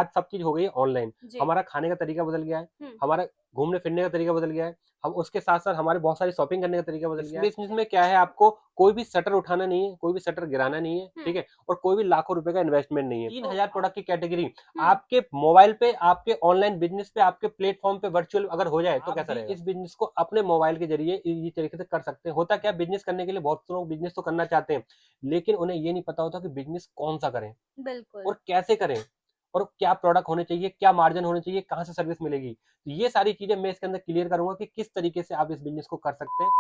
आज सब चीज हो गई है ऑनलाइन। हमारा खाने का तरीका बदल गया है, हमारा घूमने फिरने का तरीका बदल गया है, हम उसके साथ साथ हमारे बहुत सारी शॉपिंग करने का तरीका बदल गया है। बिजनेस में क्या है, आपको कोई भी शटर उठाना नहीं है, कोई भी शटर गिराना नहीं है, ठीक है, और कोई भी लाखों रुपए का इन्वेस्टमेंट नहीं है। 3,000 प्रोडक्ट की कैटेगरी आपके मोबाइल पे, आपके ऑनलाइन बिजनेस पे, आपके प्लेटफॉर्म पे वर्चुअल अगर हो जाए तो कैसा रहेगा। इस बिजनेस को अपने मोबाइल के जरिए इजी तरीके से कर सकते हैं। होता क्या, बिजनेस करने के लिए बहुत से लोग बिजनेस तो करना चाहते हैं, लेकिन उन्हें ये नहीं पता होता कि बिजनेस कौन सा करें बिल्कुल। और कैसे करें, और क्या प्रोडक्ट होने चाहिए, क्या मार्जिन होने चाहिए, कहाँ से सर्विस मिलेगी। तो ये सारी चीजें मैं इसके अंदर क्लियर करूंगा कि किस तरीके से आप इस बिजनेस को कर सकते हैं।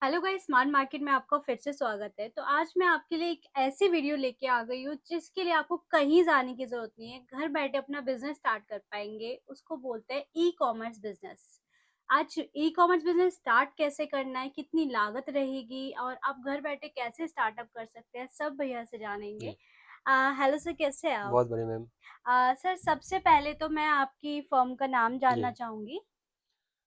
हेलो गाइस, स्मार्ट मार्केट में आपका फिर से स्वागत है। तो आज मैं आपके लिए एक ऐसी वीडियो लेके आ गई हूँ जिसके लिए आपको कहीं जाने की जरूरत नहीं है, घर बैठे अपना बिजनेस स्टार्ट कर पाएंगे। उसको बोलते हैं ई कॉमर्स बिजनेस। आज ई कॉमर्स बिजनेस स्टार्ट कैसे करना है, कितनी लागत रहेगी और आप घर बैठे कैसे स्टार्टअप कर सकते हैं, सब भैया से जानेंगे। जी, हेलो सर, कैसे हैं आप? बहुत बढ़िया मैम। सर, सबसे पहले तो मैं आपकी फर्म का नाम जानना जी, चाहूंगी।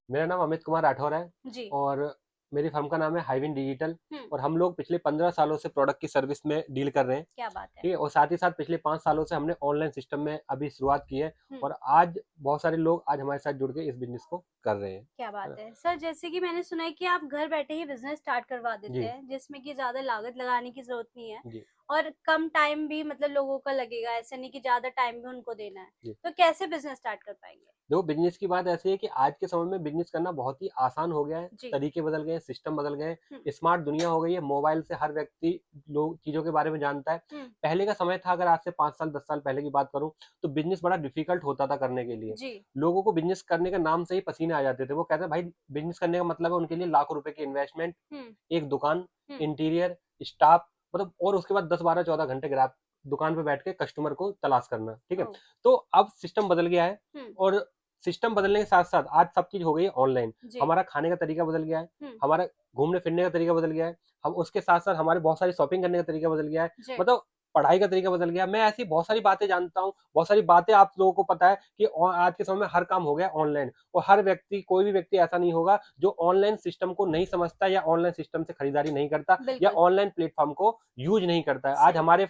मेरा नाम अमित कुमार राठौर है जी। और मेरी फर्म का नाम है हाईविन डिजिटल। हम्म। और हम लोग पिछले 15 सालों से प्रोडक्ट की सर्विस में डील कर रहे हैं। क्या बात है। ठीक है, और साथ ही साथ पिछले 5 सालों से हमने ऑनलाइन सिस्टम में अभी शुरुआत की है। हम्म। और आज बहुत सारे लोग आज हमारे साथ जुड़ के इस बिजनेस को कर रहे हैं, क्या है बात ना। है सर, जैसे कि मैंने सुना है कि आप घर बैठे ही बिजनेस स्टार्ट करवा देते जी, हैं, जिसमें कि ज्यादा लागत लगाने की जरूरत नहीं है जी, और कम टाइम भी मतलब लोगों का लगेगा, ऐसा नहीं कि ज्यादा टाइम भी उनको देना है। जी। तो कैसे बिजनेस स्टार्ट कर पाएंगे? देखो, बिजनेस की बात ऐसी है कि आज के समय में बिजनेस करना बहुत ही आसान हो गया है। जी। तरीके बदल गए हैं, सिस्टम बदल गए हम्म। हैं, स्मार्ट दुनिया हो गई है। मोबाइल से हर व्यक्ति लोग चीजों के बारे में जानता है। हम्म। पहले का समय था, अगर आज से 5 साल 10 साल पहले की बात करूं, तो बिजनेस बड़ा डिफिकल्ट होता था करने के लिए। जी। लोगों को बिजनेस करने का नाम से ही पसीने आ जाते थे। वो कहते भाई, बिजनेस करने का मतलब है उनके लिए लाखों रुपए की इन्वेस्टमेंट, हम्म। एक दुकान, हम्म। इंटीरियर, स्टाफ, मतलब, और उसके बाद 10 12 14 घंटे ग्राहक दुकान पे बैठ के कस्टमर को तलाश करना। ठीक है, ओ। तो अब सिस्टम बदल गया है। हम्म। और सिस्टम बदलने के साथ साथ आज सब चीज हो गई है ऑनलाइन। जी। हमारा खाने का तरीका बदल गया है, हम्म। हमारा घूमने फिरने का तरीका बदल गया है, हम उसके साथ साथ हमारे बहुत सारी शॉपिंग करने का तरीका बदल गया है। जी। मतलब पढ़ाई का तरीका बदल गया है। मैं ऐसी बहुत सारी बातें जानता हूँ, बहुत सारी बातें आप लोगों को पता है कि आज के समय में हर काम हो गया ऑनलाइन। और हर व्यक्ति, कोई भी व्यक्ति ऐसा नहीं होगा जो ऑनलाइन सिस्टम को नहीं समझता या ऑनलाइन सिस्टम से खरीदारी नहीं करता या बिल्कुल। ऑनलाइन प्लेटफॉर्म को यूज नहीं करता है। आज सही। हमारे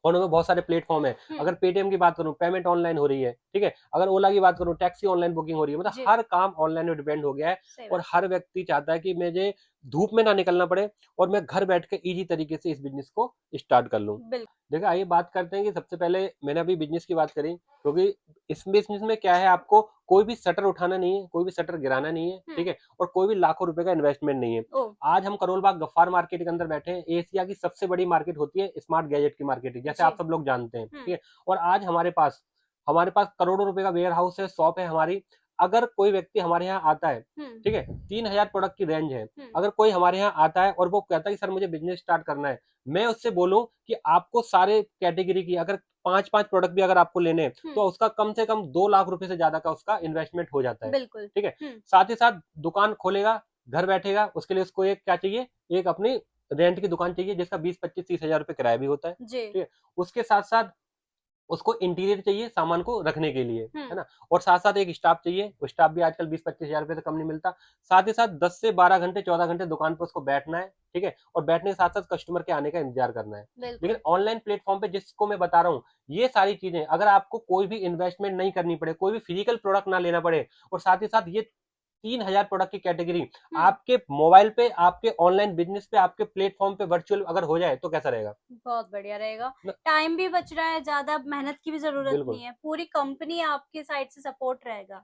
फोनों में बहुत सारे प्लेटफॉर्म है। हम्म। अगर पेटीएम की बात करूं, पेमेंट ऑनलाइन हो रही है, ठीक है। अगर ओला की बात करूं, टैक्सी ऑनलाइन बुकिंग हो रही है। मतलब जी। हर काम ऑनलाइन में डिपेंड हो गया है। सही और बात। हर व्यक्ति चाहता है कि मुझे धूप में ना निकलना पड़े और मैं घर बैठ के इजी तरीके से इस बिजनेस को स्टार्ट कर लूं। बिल्कुल। देखिए, आइए बात करते हैं कि सबसे पहले मैंने अभी बिजनेस की बात करी, क्योंकि इस बिजनेस में क्या है, आपको कोई भी शटर उठाना नहीं है, कोई भी शटर गिराना नहीं है, ठीक है, और कोई भी लाखों रुपए का इन्वेस्टमेंट नहीं है। ओ। आज हम करोल बाग गफ्फार मार्केट के अंदर बैठे हैं। एशिया की सबसे बड़ी मार्केट होती है स्मार्ट गैजेट की मार्केट, जैसे जी। आप सब लोग जानते हैं, ठीक है। और आज हमारे पास करोड़ों रुपए का वेयर हाउस है, शॉप है हमारी। अगर कोई व्यक्ति हमारे यहाँ आता है, हम्म। ठीक है, 3,000 प्रोडक्ट की रेंज है। हम्म। अगर कोई हमारे यहाँ आता है और वो कहता है कि सर मुझे बिजनेस स्टार्ट करना है, मैं उससे बोलूं कि आपको सारे कैटेगरी की अगर 5 5 प्रोडक्ट भी अगर आपको लेने हैं, तो उसका कम से कम 2 लाख रुपए से ज्यादा का उसका इन्वेस्टमेंट हो जाता है। बिल्कुल। ठीक है, हम्म। साथ ही साथ दुकान खोलेगा, घर बैठेगा, उसके लिए उसको एक क्या चाहिए, एक अपनी रेंट की दुकान चाहिए जिसका 20 25 30 हजार रुपए किराया भी होता है। जी। ठीक है, उसके साथ साथ उसको इंटीरियर चाहिए सामान को रखने के लिए, है हम्म। ना। और साथ साथ एक स्टाफ चाहिए, वो स्टाफ भी आजकल 20 25 हजार रुपए से कम नहीं मिलता। साथ ही साथ 10 से 12 घंटे 14 घंटे दुकान पर उसको बैठना है, ठीक है, और बैठने के साथ साथ कस्टमर के आने का इंतजार करना है। लेकिन बिल्कुल। ऑनलाइन प्लेटफॉर्म पे जिसको मैं बता रहा हूँ, ये सारी चीजें अगर आपको कोई भी इन्वेस्टमेंट नहीं करनी पड़े, कोई भी फिजिकल प्रोडक्ट ना लेना पड़े, और साथ ही साथ ये 3,000 प्रोडक्ट की कैटेगरी हम्म। आपके मोबाइल पे, आपके ऑनलाइन बिजनेस पे, आपके प्लेटफॉर्म पे वर्चुअल अगर हो जाए तो कैसा रहेगा बहुत बढ़िया रहेगा। ना। टाइम भी बच रहा है, ज्यादा मेहनत की भी जरूरत बिल्कुल। नहीं है, पूरी कंपनी आपके साइड से सपोर्ट रहेगा।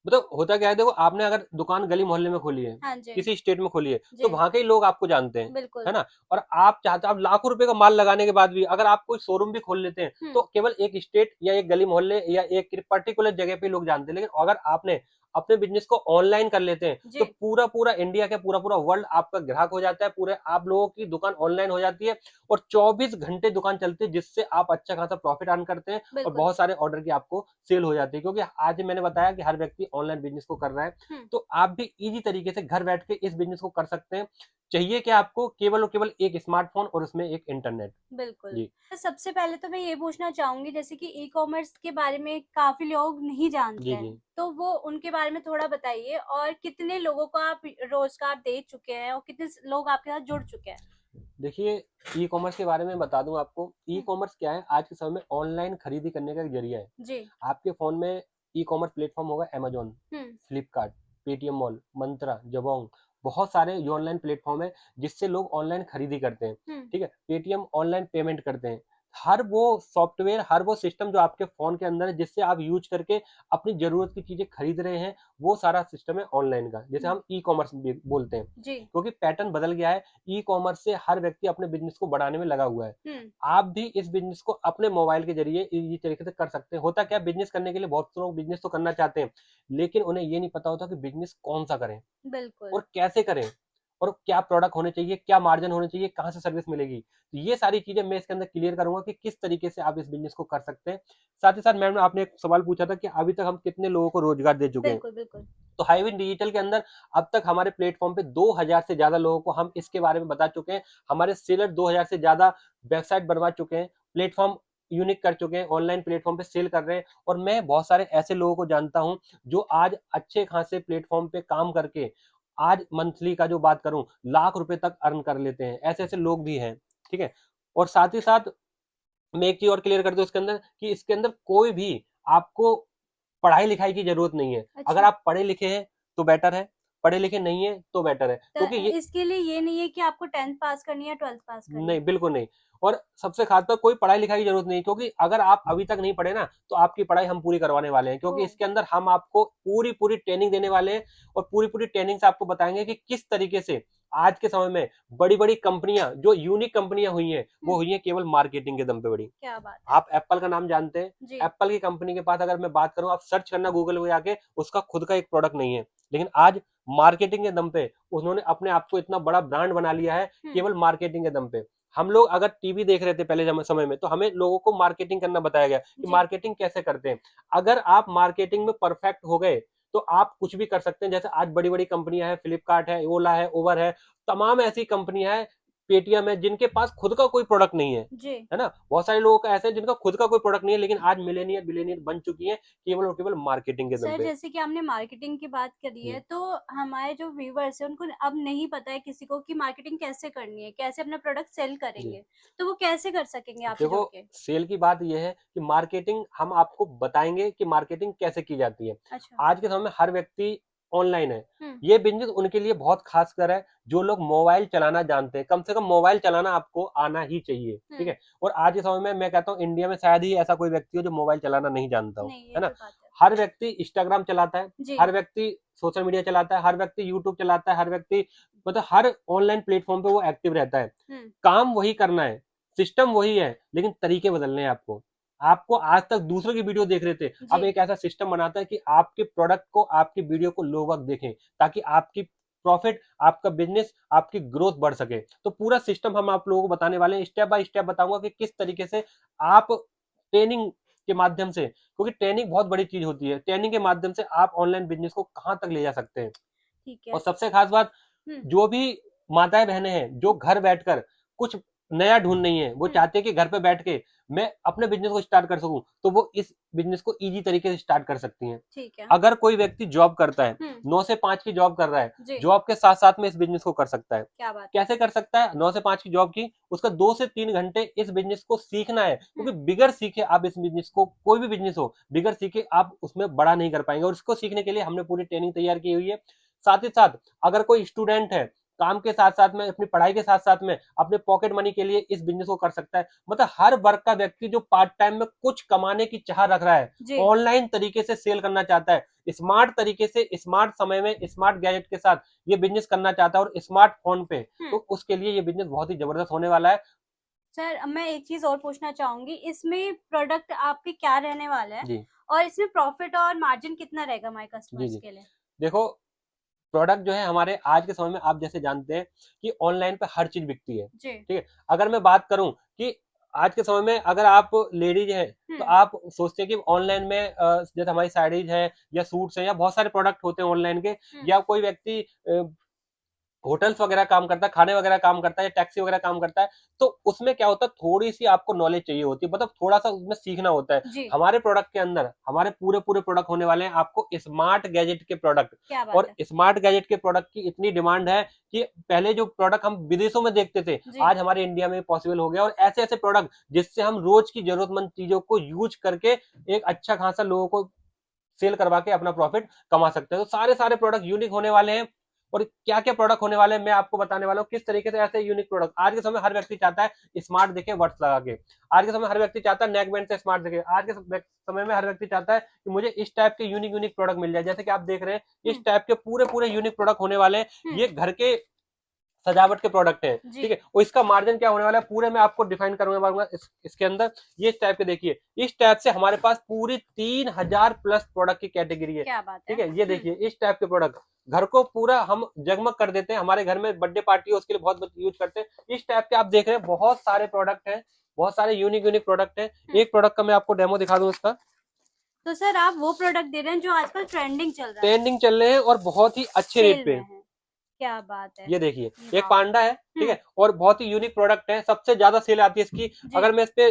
मतलब होता क्या है, देखो, आपने अगर दुकान गली मोहल्ले में खोली है, हाँ जी। किसी स्टेट में खोली है, तो जी। वहां के ही लोग आपको जानते हैं, है बिल्कुल। ना। और आप चाहते, आप लाखों रुपए का माल लगाने के बाद भी अगर आप कोई शोरूम भी खोल लेते हैं, तो हम्म। केवल एक स्टेट या एक गली मोहल्ले या एक पर्टिकुलर जगह पे लोग जानते हैं। लेकिन अगर आपने अपने बिजनेस को ऑनलाइन कर लेते हैं, तो जी। पूरा पूरा इंडिया का पूरा पूरा वर्ल्ड आपका ग्राहक हो जाता है। पूरे आप लोगों की दुकान ऑनलाइन हो जाती है और 24 घंटे दुकान चलती है, जिससे आप अच्छा खासा प्रॉफिट अर्न करते हैं और बिल्कुल। बहुत सारे ऑर्डर की आपको सेल हो जाती है। क्योंकि आज मैंने बताया कि हर व्यक्ति ऑनलाइन बिजनेस को कर रहा है, हम्म। तो आप भी इजी तरीके से घर बैठ के इस बिजनेस को कर सकते हैं। चाहिए कि आपको केवल और केवल एक स्मार्टफोन और उसमें एक इंटरनेट। बिल्कुल। जी, तो सबसे पहले तो मैं ये पूछना चाहूंगी, जैसे कि ई कॉमर्स के बारे में काफी लोग नहीं जानते जी, जी। हैं, तो वो उनके बारे में थोड़ा बताइए और कितने लोगों को आप रोजगार दे चुके हैं और कितने लोग आपके साथ जुड़ चुके हैं? देखिए, ई कॉमर्स के बारे में बता दूं आपको। ई कॉमर्स क्या है? आज के समय में ऑनलाइन खरीदी करने का एक जरिया है। जी। आपके फोन में ई कॉमर्स प्लेटफॉर्म होगा, अमेजोन, फ्लिपकार्ट, पेटीएम मॉल, मंत्रा, जबोंग, बहुत सारे जो ऑनलाइन प्लेटफॉर्म है जिससे लोग ऑनलाइन खरीदी करते हैं। ठीक है, पेटीएम ऑनलाइन पेमेंट करते हैं। हर वो सॉफ्टवेयर, हर वो सिस्टम जो आपके फोन के अंदर है, जिससे आप यूज करके अपनी जरूरत की चीजें खरीद रहे हैं, वो सारा सिस्टम है ऑनलाइन का, जैसे हम ई कॉमर्स बोलते हैं। जी। क्योंकि पैटर्न बदल गया है। ई कॉमर्स से हर व्यक्ति अपने बिजनेस को बढ़ाने में लगा हुआ है। आप भी इस बिजनेस को अपने मोबाइल के जरिए इजी तरीके से कर सकते हैं। होता क्या, बिजनेस करने के लिए बहुत से लोग बिजनेस तो करना चाहते हैं, लेकिन उन्हें ये नहीं पता होता कि बिजनेस कौन सा करें बिल्कुल। और कैसे करें, और क्या प्रोडक्ट होने चाहिए, क्या मार्जिन होने चाहिए, कहाँ से सर्विस मिलेगी। तो ये सारी चीजें मैं इसके अंदर क्लियर करूंगा कि किस तरीके से आप इस बिजनेस को कर सकते हैं। साथ ही साथ मैम, आपने एक सवाल पूछा था कि अभी तक हम कितने लोगों को रोजगार दे चुके हैं। बिल्कुल बिल्कुल। तो हाईविन डिजिटल के अंदर अब तक हमारे प्लेटफॉर्म पे 2000 से ज्यादा लोगों को हम इसके बारे में बता चुके हैं। हमारे सेलर 2000 से ज्यादा वेबसाइट बनवा चुके हैं, प्लेटफॉर्म यूनिक कर चुके हैं, ऑनलाइन प्लेटफॉर्म पे सेल कर रहे हैं। और मैं बहुत सारे ऐसे लोगों को जानता हूं जो आज अच्छे खासे प्लेटफॉर्म पे काम करके आज मंथली का जो बात करूं, लाख रुपए तक अर्न कर लेते हैं। ऐसे ऐसे लोग भी हैं। ठीक है, और साथ ही साथ मैं एक चीज और क्लियर कर दूं इसके अंदर, कि इसके अंदर कोई भी आपको पढ़ाई लिखाई की जरूरत नहीं है। अगर अच्छा। आप पढ़े लिखे हैं तो बेटर है, पढ़े लिखे नहीं है तो बेटर है, तो क्योंकि ये इसके लिए ये नहीं है कि आपको 10th पास करनी है या 12th पास करनी नहीं, है। बिल्कुल नहीं। और सबसे खास बात, कोई पढ़ाई लिखाई की जरूरत नहीं है, क्योंकि अगर आप अभी तक नहीं पढ़े ना, तो आपकी पढ़ाई हम पूरी करवाने वाले हैं। क्योंकि ओ। इसके अंदर हम आपको पूरी पूरी ट्रेनिंग देने वाले हैं, और पूरी पूरी ट्रेनिंग से आपको बताएंगे कि किस तरीके से आज के समय में बड़ी बड़ी कंपनियां, जो यूनिक कंपनियां हुई हैं, वो हुई हैं केवल मार्केटिंग के दम पे बड़ी। क्या बात है। आप एप्पल का नाम जानते हैं? जी। एप्पल की कंपनी के पास अगर मैं बात करूं, आप सर्च करना गूगल में जाके, उसका खुद का एक प्रोडक्ट नहीं है, लेकिन आज मार्केटिंग के दम पे उन्होंने अपने आप को इतना बड़ा ब्रांड बना लिया है, केवल मार्केटिंग के दम पे। हम लोग अगर टीवी देख रहे थे पहले समय में, तो हमें लोगों को मार्केटिंग करना बताया गया कि जी। मार्केटिंग कैसे करते हैं। अगर आप मार्केटिंग में परफेक्ट हो गए, तो आप कुछ भी कर सकते हैं। जैसे आज बड़ी बड़ी कंपनियां हैं, फ्लिपकार्ट है, ओला है, उबर है, तमाम ऐसी कंपनियां हैं, पेटीएम है, जिनके पास खुद का कोई प्रोडक्ट नहीं है। जी। है ना? बहुत सारे लोगों का ऐसे है जिनका खुद का कोई प्रोडक्ट नहीं है, लेकिन आज मिलेनियर बिलियनियर बन चुकी है, केवल और केवल मार्केटिंग के दम सर पे। जैसे कि आपने मार्केटिंग की बात करी है, जी, तो हमारे जो व्यूवर्स हैं उनको अब नहीं पता है किसी को कि मार्केटिंग कैसे करनी है, कैसे अपना प्रोडक्ट सेल जी। करेंगे, तो वो कैसे कर सकेंगे आपसे देखो, जुड़ के। सेल की बात यह है कि मार्केटिंग हम आपको बताएंगे कि मार्केटिंग कैसे की जाती है। अच्छा। आज के समय में हर व्यक्ति ऑनलाइन है। हम्म। ये बिजनेस उनके लिए बहुत खास कर है, जो लोग मोबाइल चलाना जानते हैं। कम से कम मोबाइल चलाना आपको आना ही चाहिए। ठीक है, और आज के समय में मैं कहता हूँ, इंडिया में शायद ही ऐसा कोई व्यक्ति हो जो मोबाइल चलाना नहीं जानता हो। नहीं, ये है ना? तो बात है। हर व्यक्ति इंस्टाग्राम चलाता है, जी। हर व्यक्ति सोशल मीडिया चलाता है, हर व्यक्ति यूट्यूब चलाता है, हर व्यक्ति, मतलब हर ऑनलाइन प्लेटफॉर्म पे वो एक्टिव रहता है। काम वही करना है, सिस्टम वही है, लेकिन तरीके बदलने हैं आपको। आपको आज तक दूसरों की वीडियो देख रहे थे, अब जी। एक ऐसा सिस्टम बनाता है कि आपके प्रोडक्ट को, आपकी वीडियो को लोग वक्त देखें, ताकि आपकी प्रॉफिट, आपका बिजनेस, आपकी ग्रोथ बढ़ सके। तो पूरा सिस्टम हम आप लोगों को बताने वाले हैं, स्टेप बाय स्टेप बताऊंगा कि किस तरीके से आप ट्रेनिंग के माध्यम से, क्योंकि ट्रेनिंग बहुत बड़ी चीज होती है, ट्रेनिंग के माध्यम से आप ऑनलाइन बिजनेस को कहां तक ले जा सकते हैं। ठीक और है। सबसे खास बात, हम्म। जो भी माताएं बहनें हैं जो घर बैठकर कुछ नया ढूंढ रही हैं, वो चाहते हैं कि घर पे बैठ के मैं अपने बिजनेस को स्टार्ट कर सकूं, तो वो इस बिजनेस को इजी तरीके से स्टार्ट कर सकती हैं। ठीक है। अगर कोई व्यक्ति जॉब करता है, 9 से 5 की जॉब कर रहा है, जी। जॉब के साथ साथ में इस बिजनेस को कर सकता है। क्या बात है। कैसे कर सकता है? 9 से 5 की जॉब की, उसका 2 से 3 घंटे इस बिजनेस को सीखना है, क्योंकि बिगर सीखे आप इस बिजनेस को, कोई भी बिजनेस हो, बिगर सीखे आप उसमें बड़ा नहीं कर पाएंगे। और इसको सीखने के लिए हमने पूरी ट्रेनिंग तैयार की हुई है। साथ ही साथ अगर कोई स्टूडेंट है, काम के साथ साथ में, अपनी पढ़ाई के साथ साथ में, अपने पॉकेट मनी के लिए इस बिजनेस को कर सकता है। मतलब हर वर्ग का व्यक्ति जो पार्ट टाइम में कुछ कमाने की चाह रख रहा है, जी। ऑनलाइन तरीके से सेल करना चाहता है, स्मार्ट तरीके से, स्मार्ट समय में, स्मार्ट गैजेट के साथ ये बिजनेस करना चाहता है, और स्मार्टफोन पे, तो उसके लिए ये बिजनेस बहुत ही जबरदस्त होने वाला है। सर अब मैं एक चीज और पूछना चाहूंगी, इसमें प्रोडक्ट आपके क्या रहने वाला है जी, और इसमें प्रॉफिट और मार्जिन कितना रहेगा हमारे जी, कस्टमर्स जी। के लिए। देखो, प्रोडक्ट जो है हमारे आज के समय में, आप जैसे जानते हैं कि ऑनलाइन पे हर चीज बिकती है। जी। ठीक है, अगर मैं बात करूं कि आज के समय में अगर आप लेडीज हैं, तो आप सोचते हैं कि ऑनलाइन में जैसे हमारी साड़ीज है, या सूट्स हैं, या बहुत सारे प्रोडक्ट होते हैं ऑनलाइन के, या कोई व्यक्ति होटल्स वगैरह काम करता है, खाने वगैरह काम करता है, टैक्सी वगैरह काम करता है, तो उसमें क्या होता है, थोड़ी सी आपको नॉलेज चाहिए होती है, मतलब थोड़ा सा उसमें सीखना होता है। जी, हमारे प्रोडक्ट के अंदर हमारे पूरे पूरे प्रोडक्ट होने वाले हैं आपको स्मार्ट गैजेट के प्रोडक्ट। क्या बात और है। स्मार्ट गैजेट के प्रोडक्ट की इतनी डिमांड है कि पहले जो प्रोडक्ट हम विदेशों में देखते थे, जी, आज हमारे इंडिया में पॉसिबल हो गया। और ऐसे ऐसे प्रोडक्ट जिससे हम रोज की जरूरतमंद चीजों को यूज करके एक अच्छा खासा लोगों को सेल करवा के अपना प्रॉफिट कमा सकते हैं। तो सारे सारे प्रोडक्ट यूनिक होने वाले हैं। और क्या क्या प्रोडक्ट होने वाले हैं मैं आपको बताने वाला हूँ, किस तरीके से ऐसे यूनिक प्रोडक्ट। आज के समय हर व्यक्ति चाहता है स्मार्ट दिखे वर्ड्स लगा के, आज के समय हर व्यक्ति चाहता है नेक बैंड से स्मार्ट दिखे, आज के समय में हर व्यक्ति चाहता है कि मुझे इस टाइप के यूनिक यूनिक प्रोडक्ट मिल जाए। जैसे कि आप देख रहे हैं इस हम्म, टाइप के पूरे पूरे यूनिक प्रोडक्ट होने वाले हैं। हम्म, ये घर के सजावट के प्रोडक्ट हैं, जी, ठीक है। और इसका मार्जिन क्या होने वाला है पूरे मैं आपको डिफाइन करूंगा इसके अंदर। ये इस टाइप के देखिए, इस टाइप से हमारे पास पूरी 3000 प्लस प्रोडक्ट की कैटेगरी है, क्या बात है। ठीक है। ये देखिए इस टाइप के प्रोडक्ट घर को पूरा हम जगमग कर देते हैं। हमारे घर में बर्थडे पार्टी है उसके लिए बहुत यूज करते हैं। इस टाइप के आप देख रहे हैं बहुत सारे प्रोडक्ट हैं, बहुत सारे यूनिक यूनिक प्रोडक्ट हैं। एक प्रोडक्ट का मैं आपको डेमो दिखा दूं इसका। तो सर आप वो प्रोडक्ट दे रहे हैं जो आजकल ट्रेंडिंग चल रहा है, ट्रेंडिंग चल रहे हैं और बहुत ही अच्छे रेट सेल पे। में है। क्या बात है। ये देखिए एक वाओ। पांडा है, ठीक है, और बहुत ही यूनिक प्रोडक्ट है, सबसे ज्यादा सेल आती है इसकी। जी, अगर मैं इस पे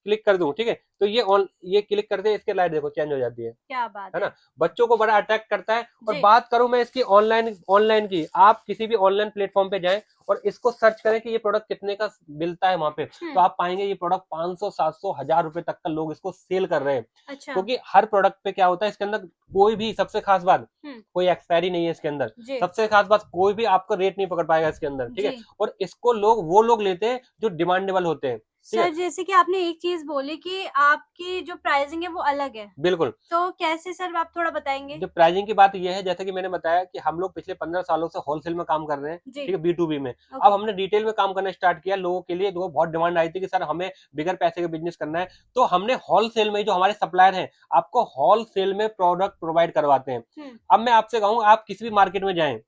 क्लिक कर दूं, ठीक है, तो ये क्लिक करते इसके लाइट देखो चेंज हो जाती क्या बात है है। ना। बच्चों को बड़ा अट्रैक्ट करता है। और जी, बात करूं मैं इसकी ऑनलाइन ऑनलाइन की, आप किसी भी ऑनलाइन प्लेटफॉर्म पे जाएं और इसको सर्च करें कि ये प्रोडक्ट कितने का मिलता है वहां पे, तो आप पाएंगे ये प्रोडक्ट 500 700 1000 रुपए तक का लोग इसको सेल कर रहे हैं। अच्छा, क्योंकि हर प्रोडक्ट पे क्या होता है इसके अंदर, कोई भी सबसे खास बात, हम्म, कोई एक्सपायरी नहीं है इसके अंदर। जी, सबसे खास बात, कोई भी आपको रेट नहीं पकड़ पाएगा इसके अंदर, ठीक जी। है। और इसको वो लोग लेते हैं जो डिमांडेबल होते हैं, ठीक सर है। जैसे कि आपने एक चीज बोली कि आपकी जो प्राइसिंग है वो अलग है, बिल्कुल। तो कैसे सर आप थोड़ा बताएंगे। जो प्राइसिंग की बात ये है, जैसे कि मैंने बताया कि हम लोग पिछले 15 सालों से होलसेल में काम कर रहे हैं, जी, ठीक है, B2B में। अब ओके, हमने डिटेल में काम करना स्टार्ट किया लोगों के लिए, जो बहुत डिमांड आई थी कि सर हमें बिगर पैसे का बिजनेस करना है। तो हमने होलसेल में, जो हमारे सप्लायर हैं, आपको होलसेल में प्रोडक्ट प्रोवाइड करवाते हैं। हम्म, अब मैं आपसे कहूँ, आप किसी भी मार्केट में जाएं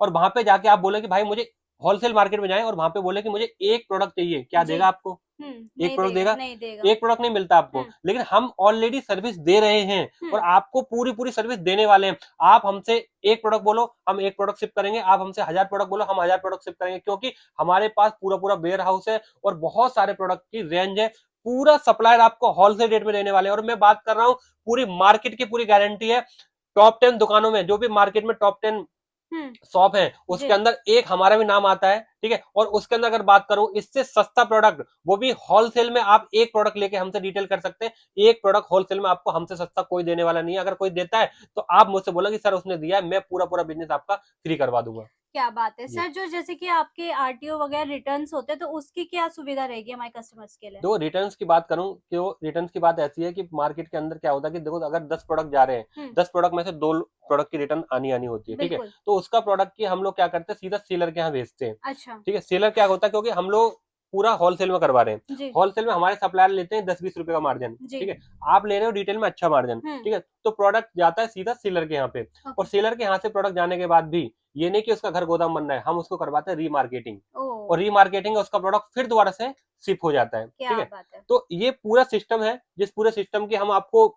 और वहां पे जाके आप बोले कि भाई मुझे, होलसेल मार्केट में जाएं और वहां पे बोले कि मुझे एक प्रोडक्ट चाहिए, क्या जी, देगा आपको? एक नहीं प्रोडक्ट देगा, देगा? नहीं देगा। एक प्रोडक्ट नहीं मिलता आपको। हम्म, लेकिन हम ऑलरेडी सर्विस दे रहे हैं और हम्म, आपको पूरी पूरी सर्विस देने वाले हैं। आप हमसे एक प्रोडक्ट बोलो, हम एक प्रोडक्ट शिप करेंगे। आप हमसे 1000 प्रोडक्ट बोलो, हम 1000 प्रोडक्ट शिप करेंगे। क्योंकि हमारे पास पूरा पूरा वेयर हाउस है और बहुत सारे प्रोडक्ट की रेंज है। पूरा सप्लायर आपको होलसेल रेट में देने वाले हैं। और मैं बात कर रहा हूँ, पूरी मार्केट की पूरी गारंटी है। टॉप 10 दुकानों में, जो भी मार्केट में टॉप 10 हम्म, शॉप है, उसके जी, अंदर एक हमारा भी नाम आता है, ठीक है। और उसके अंदर अगर बात करूं, इससे सस्ता प्रोडक्ट, वो भी होलसेल में, आप एक प्रोडक्ट लेके हमसे डिटेल कर सकते हैं। एक प्रोडक्ट होलसेल में आपको हमसे सस्ता कोई देने वाला नहीं है। अगर कोई देता है तो आप मुझसे बोलो कि सर उसने दिया है, मैं पूरा पूरा बिजनेस आपका फ्री करवा दूंगा। क्या बात है जी। सर। जो जैसे कि आपके आरटीओ वगैरह रिटर्न्स होते हैं तो उसकी क्या सुविधा रहेगी हमारे कस्टमर्स के लिए। देखो रिटर्न्स की बात करूं, कि वो रिटर्न्स की बात ऐसी है कि मार्केट के अंदर क्या होता है कि देखो, अगर 10 प्रोडक्ट जा रहे हैं, हम्म, 10 प्रोडक्ट में से 2 प्रोडक्ट की रिटर्न आनी आनी होती है, ठीक है। बिल्कुल। तो उसका प्रोडक्ट की हम लोग क्या करते हैं, सीधा सेलर के यहाँ भेजते हैं, अच्छा, ठीक है। सेलर क्या होता है, क्योंकि हम लोग पूरा होलसेल में करवा रहे हैं। जी, होलसेल में हमारे सप्लायर लेते हैं 10-20 रुपए का मार्जिन, जी, ठीक है। आप ले रहे हो रिटेल में अच्छा मार्जिन, हम्म, ठीक है। तो प्रोडक्ट जाता है सीधा सेलर के यहाँ पे। और ओके, सेलर के यहाँ से प्रोडक्ट जाने के बाद भी ये नहीं कि उसका घर गोदाम बन रहा है, हम उसको करवाते हैं रीमार्केटिंग। ओ, और रीमार्केटिंग उसका प्रोडक्ट फिर दोबारा से शिप हो जाता है, ठीक क्या है। बात है। तो ये पूरा सिस्टम है, जिस पूरे सिस्टम की हम आपको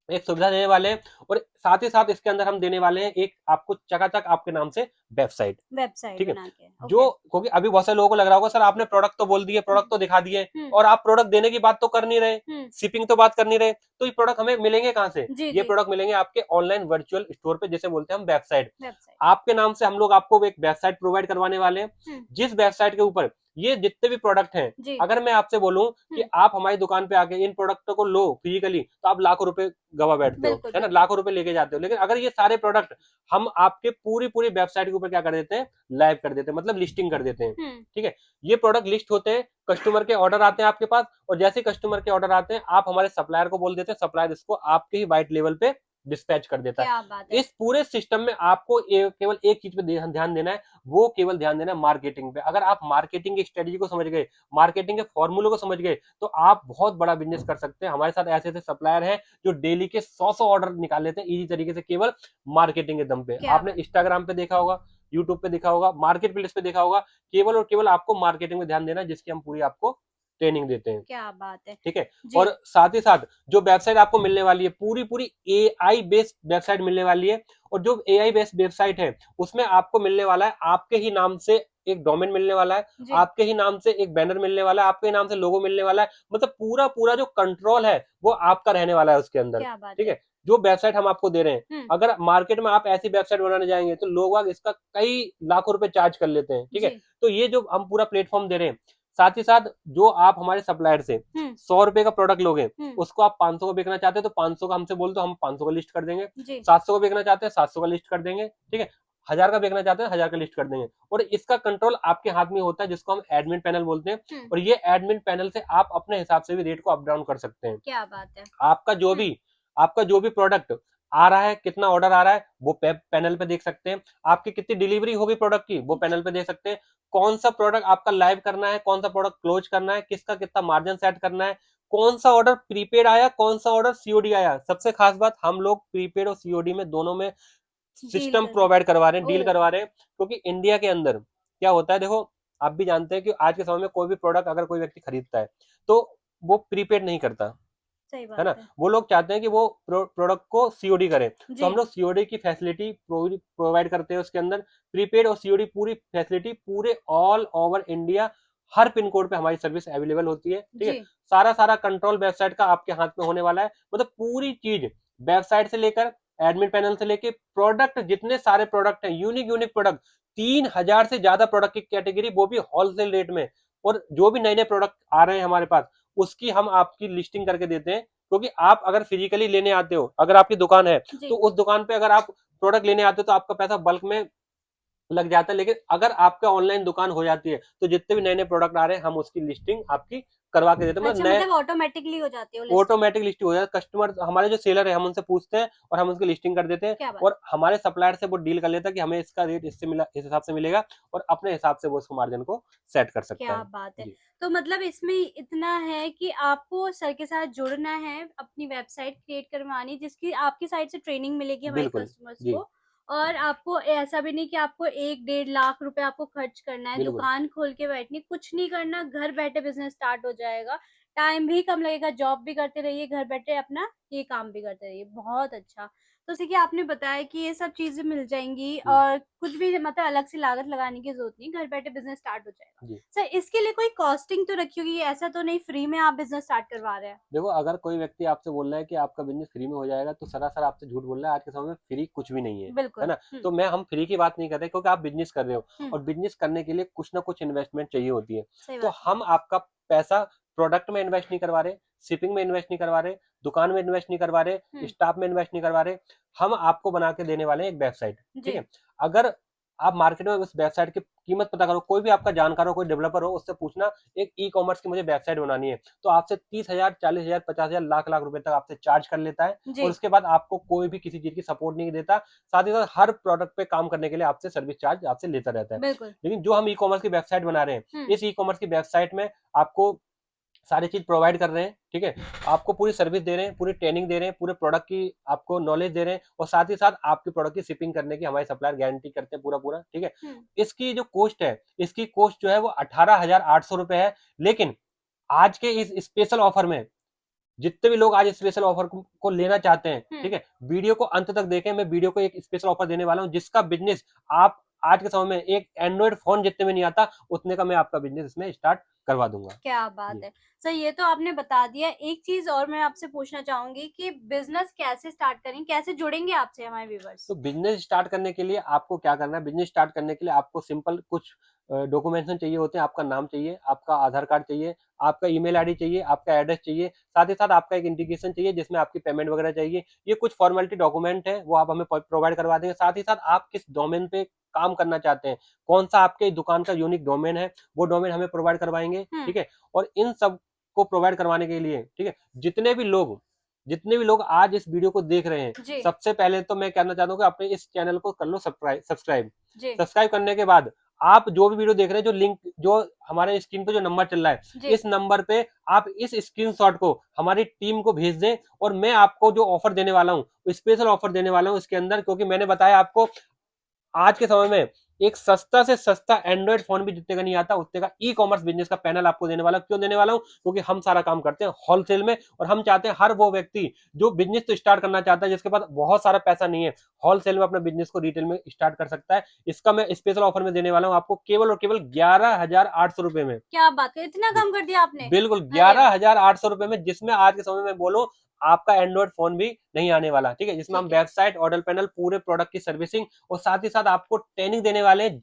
एक सुविधा देने वाले हैं। और साथ ही साथ इसके अंदर हम देने वाले हैं एक आपको चकाचक आपके नाम से वेबसाइट, वेबसाइट ठीक है। बना के, ओके, जो, क्योंकि अभी बहुत सारे लोगों को लग रहा होगा सर आपने प्रोडक्ट तो बोल दिए, हम्म, प्रोडक्ट तो दिखा दिए, हम्म, और आप प्रोडक्ट देने की बात तो कर नहीं रहे, हम्म, शिपिंग तो बात कर नहीं रहे, तो ये प्रोडक्ट हमें मिलेंगे कहाँ से? जी, ये जी, प्रोडक्ट मिलेंगे आपके ऑनलाइन वर्चुअल स्टोर पे, जिसे बोलते हैं हम वेबसाइट। वेबसाइट, आपके नाम से हम लोग आपको एक वेबसाइट प्रोवाइड करवाने वाले हैं, हम्म, जिस वेबसाइट के ऊपर ये जितने भी प्रोडक्ट हैं, जी, अगर मैं आपसे बोलूं कि हम्म, आप हमारी दुकान पे आके इन प्रोडक्टों को लो फिजिकली, तो आप लाखों रुपए गवा बैठते हो, बिल्कुल, है ना, बिल्कुल, लाखों रुपए लेके जाते हो। लेकिन अगर ये सारे प्रोडक्ट हम आपके पूरी पूरी वेबसाइट के ऊपर क्या कर देते हैं, लाइव कर देते हैं, मतलब लिस्टिंग कर देते हैं, हम्म, ठीक है। ये प्रोडक्ट लिस्ट होते हैं, कस्टमर के ऑर्डर आते हैं आपके पास, और जैसे कस्टमर के ऑर्डर आते हैं, आप हमारे सप्लायर को बोल देते हैं, सप्लायर इसको आपके ही वाइट लेवल पे डिस्पैच कर देता है। क्या बात है। इस पूरे सिस्टम में आपको केवल एक चीज पे ध्यान देना है, वो केवल ध्यान देना है मार्केटिंग पे। अगर आप मार्केटिंग की स्ट्रेटेजी को समझ गए, मार्केटिंग के फॉर्मूले को समझ गए, तो आप बहुत बड़ा बिजनेस कर सकते हैं। हमारे साथ ऐसे ऐसे सप्लायर हैं जो डेली के 100 ऑर्डर निकाल लेते हैं इजी तरीके से, केवल मार्केटिंग के दम पे। क्या आपने बात है। इंस्टाग्राम पे देखा होगा, यूट्यूब पे देखा होगा, मार्केट प्लेस पे देखा होगा, केवल और केवल आपको मार्केटिंग में ध्यान देना है, जिसकी हम पूरी आपको ट्रेनिंग देते हैं। क्या बात है, ठीक है। जी। और साथ ही साथ जो वेबसाइट आपको मिलने वाली है पूरी पूरी AI बेस्ड वेबसाइट मिलने वाली है, और जो AI बेस्ड वेबसाइट है उसमें आपको मिलने वाला है आपके ही नाम से एक डोमेन मिलने वाला है, जी, आपके ही नाम से एक बैनर मिलने वाला है, आपके ही नाम से लोगो मिलने वाला है, मतलब पूरा पूरा जो कंट्रोल है वो आपका रहने वाला है उसके अंदर। क्या बात ठीक है। है। जो वेबसाइट हम आपको दे रहे हैं, हम्म, अगर मार्केट में आप ऐसी वेबसाइट बनाने जाएंगे तो लोग इसका कई लाखों रुपए चार्ज कर लेते हैं। ठीक है। जी, तो ये जो हम पूरा प्लेटफॉर्म दे रहे हैं, साथ ही साथ जो आप हमारे सप्लायर से हम्म, 100 रुपए का प्रोडक्ट लोगे, हम्म, उसको आप 500 का बेचना चाहते हैं तो 500 का हमसे बोल दो, हम 500 का लिस्ट कर देंगे। जी, 700 का बेचना चाहते हैं 700 का लिस्ट कर देंगे। ठीक है। 1000 का बेचना चाहते हैं 1000 का लिस्ट कर देंगे। और इसका कंट्रोल आपके हाथ में होता है, जिसको हम एडमिन पैनल बोलते हैं। हम्म, और ये एडमिन पैनल से आप अपने हिसाब से भी रेट को अप डाउन कर सकते हैं। क्या बात है। आपका जो हम्म, भी आपका जो भी प्रोडक्ट आ रहा है, कितना ऑर्डर आ रहा है, वो पैनल पे देख सकते हैं। आपकी कितनी डिलीवरी होगी प्रोडक्ट की, वो पैनल पे देख सकते हैं। कौन सा प्रोडक्ट आपका लाइव करना है, कौन सा प्रोडक्ट क्लोज करना है, किसका कितना मार्जिन सेट करना है, कौन सा ऑर्डर प्रीपेड आया, कौन सा ऑर्डर सीओडी आया। सबसे खास बात, हम लोग प्रीपेड और सीओडी में दोनों में डील सिस्टम कर रहे प्रोवाइड करवा रहे हैं, हैं। डील ओ, करवा रहे हैं। क्योंकि इंडिया के अंदर क्या होता है, देखो आप भी जानते हैं कि आज के समय में कोई भी प्रोडक्ट अगर कोई व्यक्ति खरीदता है तो वो प्रीपेड नहीं करता, सही है ना। बात है। वो लोग चाहते हैं कि वो प्रोडक्ट को सीओडी करें। तो हम जी, लोग सीओडी की फैसिलिटी प्रोवाइड करते हैं उसके अंदर। प्रीपेड और सीओडी पूरी फैसिलिटी पूरे all over India her pin code पे हमारी सर्विस अवेलेबल होती है। ठीक है। जी, सारा सारा कंट्रोल वेबसाइट का आपके हाथ में होने वाला है, मतलब पूरी चीज वेबसाइट से लेकर एडमिन पैनल से लेकर प्रोडक्ट, जितने सारे प्रोडक्ट हैं, यूनिक यूनिक प्रोडक्ट, 3000 से ज्यादा प्रोडक्ट की कैटेगरी, वो भी होलसेल रेट में। और जो भी नए नए प्रोडक्ट आ रहे हैं हमारे पास, उसकी हम आपकी लिस्टिंग करके देते हैं। क्योंकि आप अगर फिजिकली लेने आते हो, अगर आपकी दुकान है, तो जी, उस दुकान पे अगर आप प्रोडक्ट लेने आते हो तो आपका पैसा बल्क में लग जाता है। लेकिन अगर आपका ऑनलाइन दुकान हो जाती है तो जितने भी नए नए प्रोडक्ट आ रहे हैं हम उसकी लिस्टिंग आपकी करवा के देते हैं। मतलब अच्छा, नए मतलब ऑटोमेटिकली हो जाती है वो लिस्टिंग। ऑटोमेटिक लिस्टिंग हो जाता है। कस्टमर, हमारे जो सेलर है, हम उनसे पूछते हैं और हम उसकी लिस्टिंग कर देते हैं। क्या बात और हमारे सप्लायर से वो डील कर लेता है कि हमें इसका रेट इससे मिला, इस हिसाब से मिलेगा, और अपने हिसाब से वो उसको मार्जिन को सेट कर सकता क्या है। बात है। जी तो मतलब इसमें इतना है कि आपको सर के साथ जुड़ना है, अपनी वेबसाइट क्रिएट करवानी, जिसकी आपकी साइड से ट्रेनिंग मिलेगी हमारे बिल्कुल। कस्टमर्स जी को। और आपको ऐसा भी नहीं कि आपको 1 डेढ़ लाख रुपए आपको खर्च करना है, बिल्कुल। दुकान खोल के बैठनी, कुछ नहीं करना, घर बैठे बिज़नेस स्टार्ट हो जाएगा। टाइम भी कम लगेगा, जॉब भी करते रहिए, घर बैठे अपना ये काम भी करते रहिए। बहुत अच्छा। तो जैसे कि आपने बताया कि ये सब चीज़ें मिल जाएँगी हम्म, और कुछ भी मतलब अलग से लागत लगाने की ज़रूरत नहीं, घर बैठे बिज़नेस स्टार्ट हो जाएगा। जी। सर, इसके लिए कोई कॉस्टिंग तो रखी होगी, ऐसा तो नहीं फ्री में आप बिज़नेस स्टार्ट करवा रहे हैं? देखो, अगर कोई व्यक्ति आपसे बोल रहा है कि आपका बिज़नेस फ्री में हो जाएगा, तो सरासर आपसे झूठ बोल रहा है। आज के समय में फ्री कुछ भी नहीं है बिल्कुल। ना? तो हम फ्री की बात नहीं कर रहे, क्योंकि आप बिज़नेस कर रहे हो, हुँ, और बिज़नेस करने के लिए कुछ ना कुछ इन्वेस्टमेंट चाहिए होती है। सही तो बात है। हम आपका पैसा प्रोडक्ट में इन्वेस्ट नहीं करवा रहे, शिपिंग में इन्वेस्ट नहीं करवा रहे, दुकान में इन्वेस्ट नहीं करवा रहे, हुँ, स्टाफ में इन्वेस्ट नहीं करवा रहे। हम आपको बना के देने वाले हैं एक वेबसाइट। ठीक जी, है? अगर आप मार्केट में उस वेबसाइट की कीमत पता करो, कोई भी आपका जानकार हो, कोई डेवलपर हो, उससे पूछना एक ई-कॉमर्स की मुझे वेबसाइट बनानी है, तो आपसे 30,000, 40,000, 50,000, लाख लाख रुपए तक आपसे चार्ज कर लेता है। और जी, उसके बाद आपको कोई भी किसी चीज की सपोर्ट नहीं देता। साथ ही साथ हर प्रोडक्ट पे काम करने के लिए आपसे सर्विस चार्ज आपसे लेता रहता है। बिल्कुल। लेकिन जो हम ई कॉमर्स की वेबसाइट बना रहे हैं, हुँ, इस ई कॉमर्स की वेबसाइट में आपको सारी चीज प्रोवाइड कर रहे हैं। ठीक है। आपको पूरी सर्विस दे रहे हैं, पूरी ट्रेनिंग दे रहे हैं, पूरे प्रोडक्ट की आपको नॉलेज दे रहे हैं, और साथ ही साथ आपके प्रोडक्ट की शिपिंग करने की हमारे सप्लायर गारंटी करते हैं पूरा पूरा। ठीक है। हुँ, इसकी जो कॉस्ट है, इसकी कॉस्ट जो है वो 18,800 रुपए है। लेकिन आज के इस स्पेशल ऑफर में जितने भी लोग आज स्पेशल ऑफर को लेना चाहते हैं, हुँ, ठीक है, वीडियो को अंत तक देखें। मैं वीडियो को एक स्पेशल ऑफर देने वाला हूं, जिसका बिजनेस आप आज के समय में एक एंड्रॉइड फोन जितने में नहीं आता, उतने का मैं आपका बिजनेस इसमें स्टार्ट करवा दूंगा। क्या बात जी। है। सर, ये तो आपने बता दिया। एक चीज़ और मैं आपसे पूछना चाहूँगी कि बिज़नेस कैसे स्टार्ट करें? कैसे जुड़ेंगे आपसे हमारे व्यूअर्स? तो बिजनेस स्टार्ट करने के लिए आपको क्या करना है, बिजनेस स्टार्ट करने के लिए आपको सिंपल कुछ डॉक्यूमेंटेशन चाहिए होते हैं। आपका नाम चाहिए, आपका आधार कार्ड चाहिए, आपका ईमेल आईडी चाहिए, आपका एड्रेस चाहिए, साथ ही साथ आपका एक इंडिकेशन चाहिए जिसमें आपकी पेमेंट वगैरह चाहिए। ये कुछ फॉर्मेलिटी डॉक्यूमेंट है, वो आप हमें प्रोवाइड करवा देंगे। साथ ही साथ आप किस डोमेन पे काम करना चाहते हैं, कौन सा आपके दुकान का यूनिक डोमेन है, वो डोमेन हमें प्रोवाइड करवाएंगे। हुँ, ठीक है। और इन सब को प्रोवाइड करवाने के लिए, ठीक है, जितने भी लोग आज इस वीडियो को देख रहे हैं, जी, सबसे पहले तो मैं कहना चाहता हूँ कि अपने इस चैनल को कर लो सब्सक्राइब। जी, सब्सक्राइब करने के बाद आप जो भी वीडियो देख रहे हैं, जो लिंक, जो हमारे स्क्रीन पे जो नंबर चल रहा है, जी, इस नंबर पे आप इस स्क्रीनशॉट को हमारी टीम को भेज दें। और मैं आपको जो ऑफर देने वाला हूँ, स्पेशल ऑफर देने वाला हूँ इसके अंदर, क्योंकि मैंने बताया आपको आज के समय में एक सस्ता से सस्ता एंड्रॉइड फोन भी जितने का नहीं आता उतने का ई कॉमर्स बिजनेस का पैनल आपको देने वाला हूं। क्यों देने वाला हूं? क्योंकि हम सारा काम करते हैं होलसेल में, और हम चाहते हैं हर वो व्यक्ति जो बिजनेस तो स्टार्ट करना चाहता है, जिसके पास बहुत सारा पैसा नहीं है, होलसेल में अपना बिजनेस को रिटेल में स्टार्ट कर सकता है। इसका मैं स्पेशल ऑफर में देने वाला हूं आपको केवल और केवल 11,800 रुपए में। क्या बात है, इतना कम कर दिया आपने। बिल्कुल अरे वाह, 11,800 रुपए में, जिसमें आज के समय में बोलो आपका एंड्रॉइड फोन भी नहीं आने वाला, ठीक है। जिसमें हम ठीक है, वेबसाइट, ऑर्डर पैनल, पूरे प्रोडक्ट की सर्विसिंग और साथ ही साथ आपको ट्रेनिंग देने वाले हैं,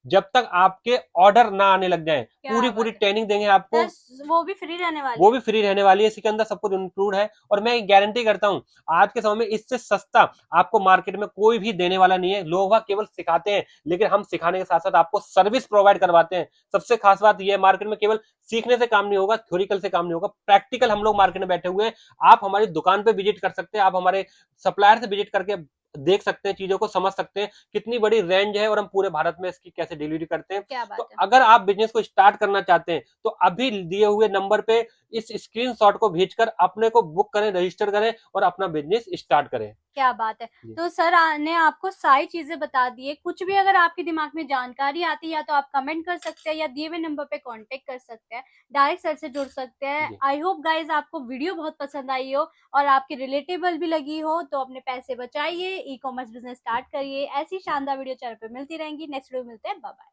जब तक आपके ऑर्डर ना आने लग जाए क्या पूरी बात पूरी है। ट्रेनिंग देंगे आपको। प्लस वो भी फ्री रहने वाली वो है। भी फ्री रहने वाली है, इसके अंदर सब कुछ इंक्लूड है। और मैं गारंटी करता हूं आज के समय में इससे सस्ता आपको मार्केट में कोई भी देने वाला नहीं है। लोग वह केवल सिखाते हैं, लेकिन हम सिखाने के साथ साथ आपको सर्विस प्रोवाइड करवाते हैं। सबसे खास बात यह है, मार्केट में केवल सीखने से काम नहीं होगा, थ्योरिकल से काम नहीं होगा, प्रैक्टिकल हम लोग मार्केट में बैठे हुए हैं। आप हमारी दुकान पे विजिट कर सकते हैं, आप हमारे सप्लायर से विजिट करके देख सकते हैं, चीजों को समझ सकते हैं कितनी बड़ी रेंज है और हम पूरे भारत में इसकी कैसे डिलीवरी करते हैं। क्या तो बात है, अगर आप बिजनेस को स्टार्ट करना चाहते हैं तो अभी दिए हुए नंबर पे इस स्क्रीनशॉट को भेजकर अपने को बुक करें, रजिस्टर करें और अपना बिजनेस स्टार्ट करें। क्या बात है। जी। तो सर ने आपको सारी चीजें बता दी है। कुछ भी अगर आपके दिमाग में जानकारी आती है, या तो आप कमेंट कर सकते हैं या दिए हुए नंबर पे कांटेक्ट कर सकते हैं, डायरेक्ट सर से जुड़ सकते हैं। जी। आई होप गाइज आपको वीडियो बहुत पसंद आई हो और आपके रिलेटेबल भी लगी हो, तो अपने पैसे बचाइए, ई कॉमर्स बिजनेस स्टार्ट करिए। ऐसी शानदार वीडियो चैनल पे मिलती रहेंगी। नेक्स्ट वीडियो मिलते हैं, बाय बाय।